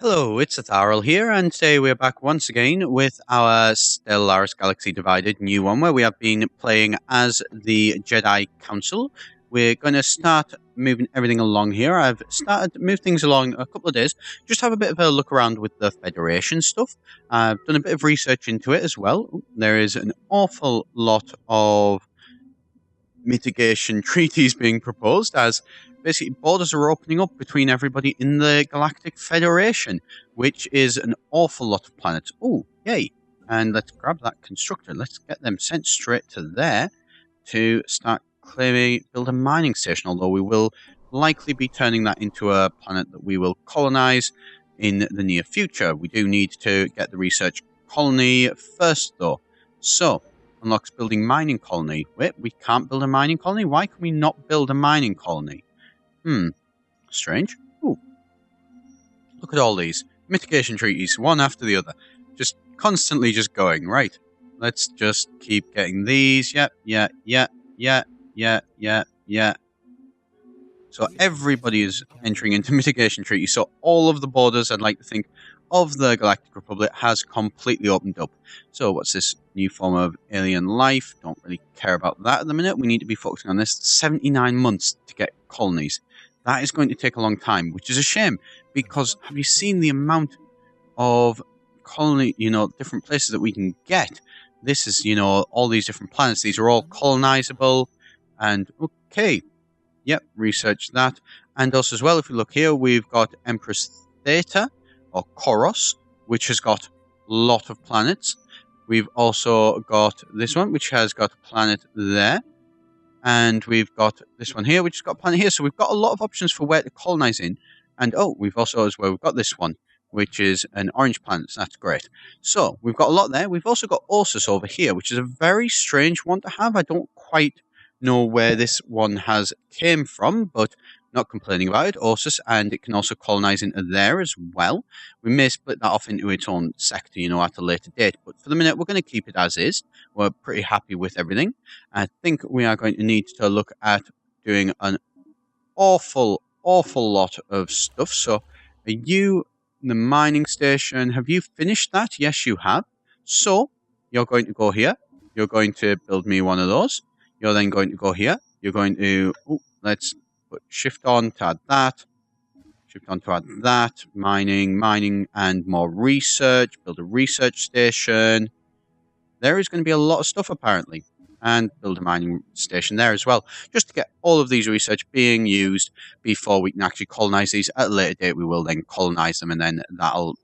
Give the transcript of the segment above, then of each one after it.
Hello, it's Etharal here, and today we're back once again with our Stellaris Galaxy Divided new one, where we have been playing as the Jedi Council. We're going to start moving everything along here. I've started to move things along a couple of days, just have a bit of a look around with the Federation stuff. I've done a bit of research into it as well. There is an awful lot of mitigation treaties being proposed as basically borders are opening up between everybody in the Galactic Federation, which is an awful lot of planets. Oh, yay. And let's grab that constructor. Let's get them sent straight to there to start claiming, build a mining station, although we will likely be turning that into a planet that we will colonize in the near future. We do need to get the research colony first, though. So, unlocks building mining colony. Wait, we can't build a mining colony? Why can we not build a mining colony? Strange. Ooh. Look at all these mitigation treaties, one after the other. Just constantly just going. Right. Let's just keep getting these. Yeah. So everybody is entering into mitigation treaties. So all of the borders, I'd like to think, of the Galactic Republic has completely opened up. So what's this new form of alien life? Don't really care about that at the minute. We need to be focusing on this. 79 months to get colonies. That is going to take a long time, which is a shame, because have you seen the amount of colony, different places that we can get? This is, all these different planets. These are all colonizable. And okay, yep, research that. And also as well, if we look here, we've got Empress Theta, or Koros, which has got a lot of planets. We've also got this one, which has got a planet there. And we've got this one here, which has got a planet here. So we've got a lot of options for where to colonize in. And we've also as well, we've got this one, which is an orange planet. So that's great. So we've got a lot there. We've also got Ursus over here, which is a very strange one to have. I don't quite know where this one has came from, but not complaining about it. Ursus, and it can also colonize into there as well. We may split that off into its own sector, at a later date, but for the minute, we're going to keep it as is. We're pretty happy with everything. I think we are going to need to look at doing an awful lot of stuff. So, are you the mining station? Have you finished that? Yes, you have. So, you're going to go here. You're going to build me one of those. You're then going to go here. You're going to, let's put shift on to add that. Shift on to add that. Mining, and more research. Build a research station. There is going to be a lot of stuff apparently. And build a mining station there as well. Just to get all of these research being used before we can actually colonize these. At a later date, we will then colonize them, and then that'll,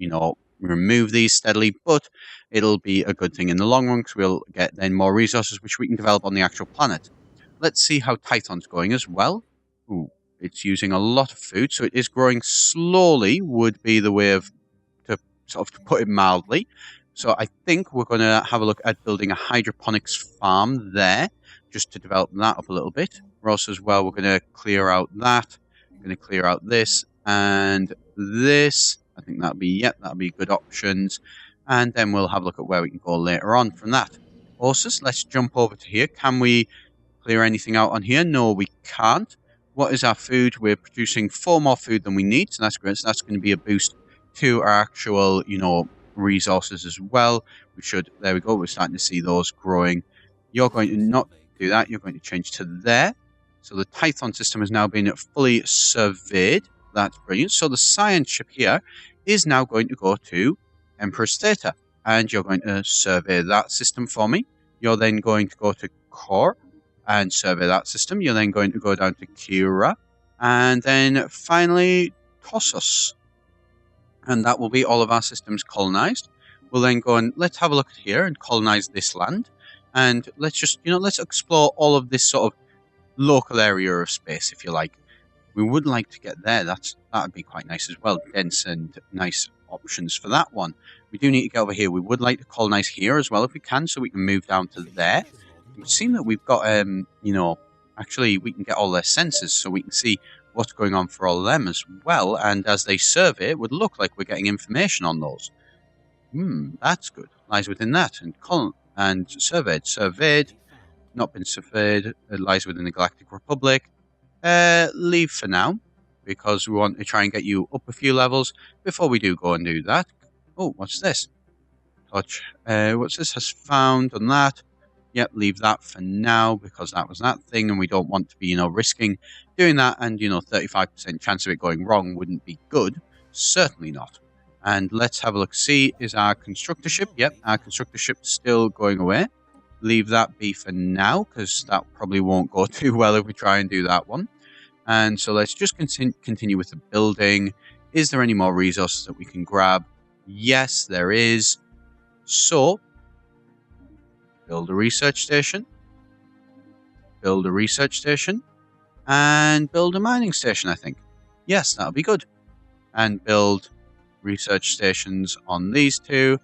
remove these steadily. But it'll be a good thing in the long run, because we'll get then more resources which we can develop on the actual planet. Let's see how Titan's going as well. Ooh, it's using a lot of food, so it is growing slowly, would be the way of to put it mildly. So I think we're going to have a look at building a hydroponics farm there, just to develop that up a little bit. We're also as well, we're going to clear out that. We're going to clear out this and this. I think that'll be good options. And then we'll have a look at where we can go later on from that. Also, let's jump over to here. Can we clear anything out on here? No, we can't. What is our food? We're producing 4 more food than we need, so that's great. So that's going to be a boost to our actual, resources as well. There we go, we're starting to see those growing. You're going to not do that, you're going to change to there. So the Titan system has now been fully surveyed. That's brilliant. So the science ship here is now going to go to Empress Theta, and you're going to survey that system for me. You're then going to go to Core and survey that system. You're then going to go down to Kira, and then finally Tossos. And that will be all of our systems colonized. We'll then go and let's have a look at here and colonize this land. And let's just, let's explore all of this sort of local area of space, if you like. We would like to get there. That'd be quite nice as well. Dense and nice options for that one. We do need to get over here. We would like to colonize here as well if we can, so we can move down to there. It would seem that we've got, actually we can get all their sensors, so we can see what's going on for all of them as well, and as they survey, it would look like we're getting information on those. That's good. Lies within that. And surveyed, not been surveyed. It lies within the Galactic Republic. Leave for now, because we want to try and get you up a few levels before we do go and do that. Oh, what's this? Touch. What's this? Has found on that. Yep, leave that for now because that was that thing and we don't want to be, risking doing that, and, 35% chance of it going wrong wouldn't be good. Certainly not. And let's have a look. See, is our constructor ship? Yep, our constructor ship's still going away. Leave that be for now because that probably won't go too well if we try and do that one. And so let's just continue with the building. Is there any more resources that we can grab? Yes, there is. So, build a research station, build a research station, and build a mining station, I think. Yes, that'll be good. And build research stations on these two,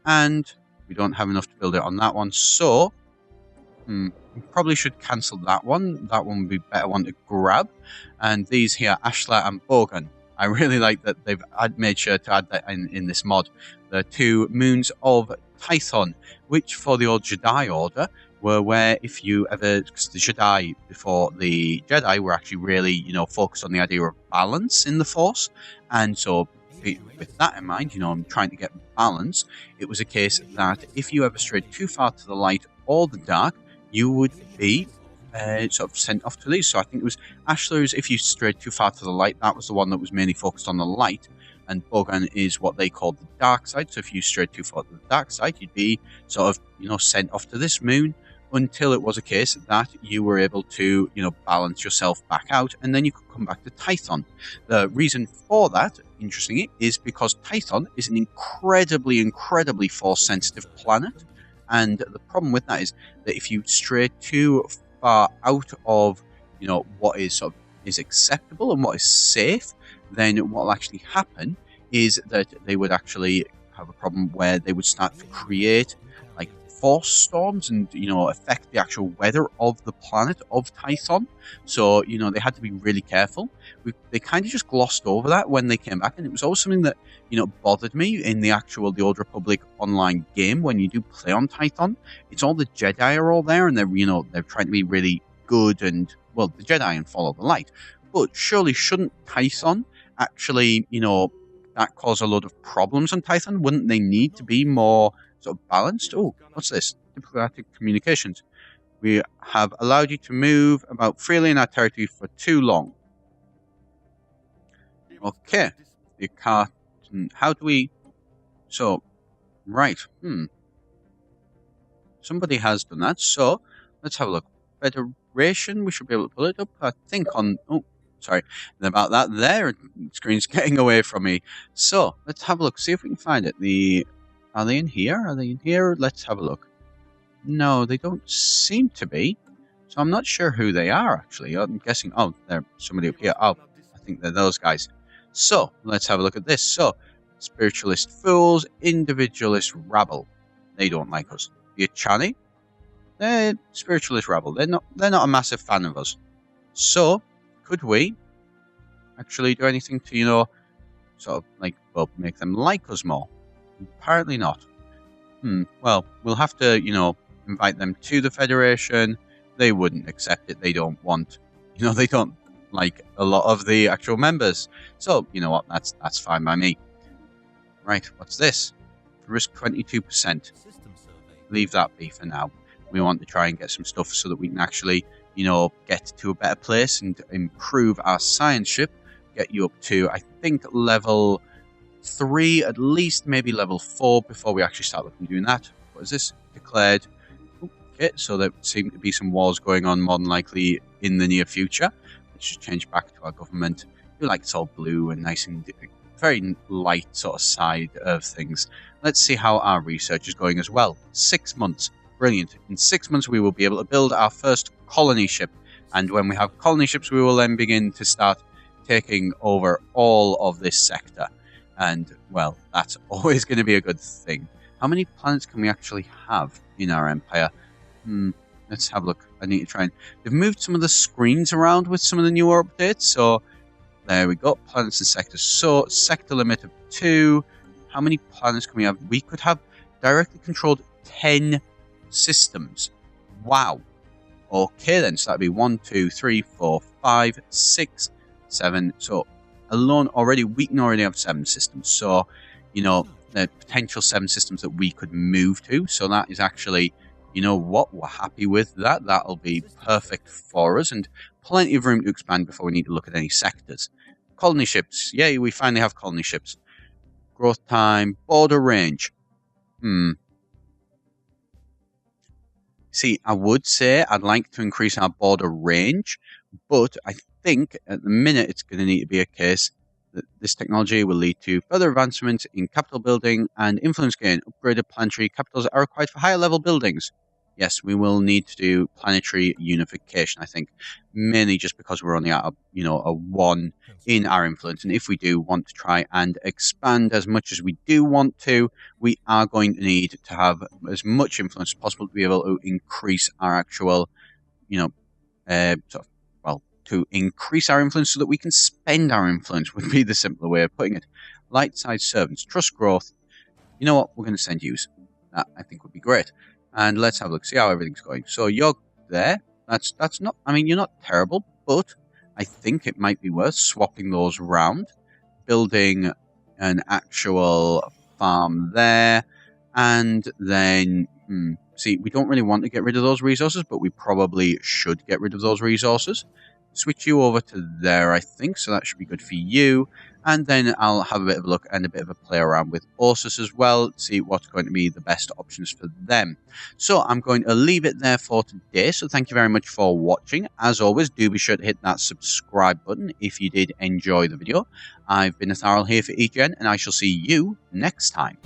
and we don't have enough to build it on that one, so we probably should cancel that one. That one would be a better one to grab. And these here, Ashla and Bogan, I really like that they've made sure to add that in this mod. The two moons of Tython, which for the old Jedi Order were where if you ever, because the Jedi before the Jedi were actually really, focused on the idea of balance in the Force. And so with that in mind, I'm trying to get balance. It was a case that if you ever strayed too far to the light or the dark, you would be sort of sent off to these. So I think it was Ashler's, if you strayed too far to the light, that was the one that was mainly focused on the light. And Bogan is what they called the dark side. So if you strayed too far to the dark side, you'd be sort of, sent off to this moon until it was a case that you were able to, balance yourself back out, and then you could come back to Tython. The reason for that, interestingly, is because Tython is an incredibly force-sensitive planet. And the problem with that is that if you stray too far out of, what is sort of is acceptable and what is safe, then what will actually happen is that they would actually have a problem where they would start to create like force storms and affect the actual weather of the planet of Tython. So they had to be really careful. They kind of just glossed over that when they came back, and it was always something that bothered me in the Old Republic online game. When you do play on Tython, it's all the Jedi are all there, and they're trying to be really good and, well, the Jedi and follow the light. But surely shouldn't Tython actually, that cause a lot of problems on Tython? Wouldn't they need to be more sort of balanced? Oh, what's this? Diplomatic communications. We have allowed you to move about freely in our territory for too long. Okay. The cart. How do we... So, right. Somebody has done that. So, let's have a look. Federation. We should be able to pull it up. I think on... Oh, sorry about that. There, screen's getting away from me. So, let's have a look. See if we can find it. Are they in here? Are they in here? Let's have a look. No, they don't seem to be. So I'm not sure who they are, actually. I'm guessing... Oh, they're somebody up here. Oh, I think they're those guys. So, let's have a look at this. So, spiritualist fools, individualist rabble. They don't like us. The Achani, they're spiritualist rabble. They're not a massive fan of us. So, could we actually do anything to, sort of like, well, make them like us more? Apparently not. Well, we'll have to, invite them to the Federation. They wouldn't accept it. They don't want, they don't like a lot of the actual members. So, you know what, that's fine by me. Right, what's this? Risk 22%. Leave that be for now. We want to try and get some stuff so that we can actually, get to a better place and improve our science ship. Get you up to, I think, level 3, at least, maybe level 4 before we actually start looking at doing that. What is this? Declared. Okay, so there seem to be some wars going on more than likely in the near future. Let's just change back to our government. I feel like it's all blue and nice and very light sort of side of things. Let's see how our research is going as well. 6 months. Brilliant. In 6 months we will be able to build our first colony ship. And when we have colony ships, we will then begin to start taking over all of this sector. And, well, that's always going to be a good thing. How many planets can we actually have in our empire? Let's have a look. I need to try and... They've moved some of the screens around with some of the newer updates, so... There we go. Planets and sectors. So, sector limit of 2. How many planets can we have? We could have directly controlled 10 systems. Wow. Okay then, so that'd be 1, 2, 3, 4, 5, 6, 7. So, alone already, we can already have 7 systems. So, you know, the potential 7 systems that we could move to. So that is actually, you know what, we're happy with that. That'll be perfect for us, and plenty of room to expand before we need to look at any sectors. Colony ships. Yay, we finally have colony ships. Growth time, border range. See, I would say I'd like to increase our border range, but I think at the minute it's going to need to be a case that this technology will lead to further advancements in capital building and influence gain. Upgraded planetary capitals are required for higher level buildings. Yes, we will need to do planetary unification, I think, mainly just because we're only at a 1 in our influence. And if we do want to try and expand as much as we do want to, we are going to need to have as much influence as possible to be able to increase our actual, to increase our influence so that we can spend our influence would be the simpler way of putting it. Light-side servants, trust growth. You know what? We're going to send yous. That, I think, would be great. And let's have a look, see how everything's going. So you're there. That's not, I mean, you're not terrible, but I think it might be worth swapping those around, building an actual farm there, and then, see, we don't really want to get rid of those resources, but we probably should get rid of those resources. Switch you over to there, I think, so that should be good for you. And then I'll have a bit of a look and a bit of a play around with Ursus as well, see what's going to be the best options for them. So I'm going to leave it there for today. So thank you very much for watching. As always, do be sure to hit that subscribe button if you did enjoy the video. I've been Etharal here for EGN, and I shall see you next time.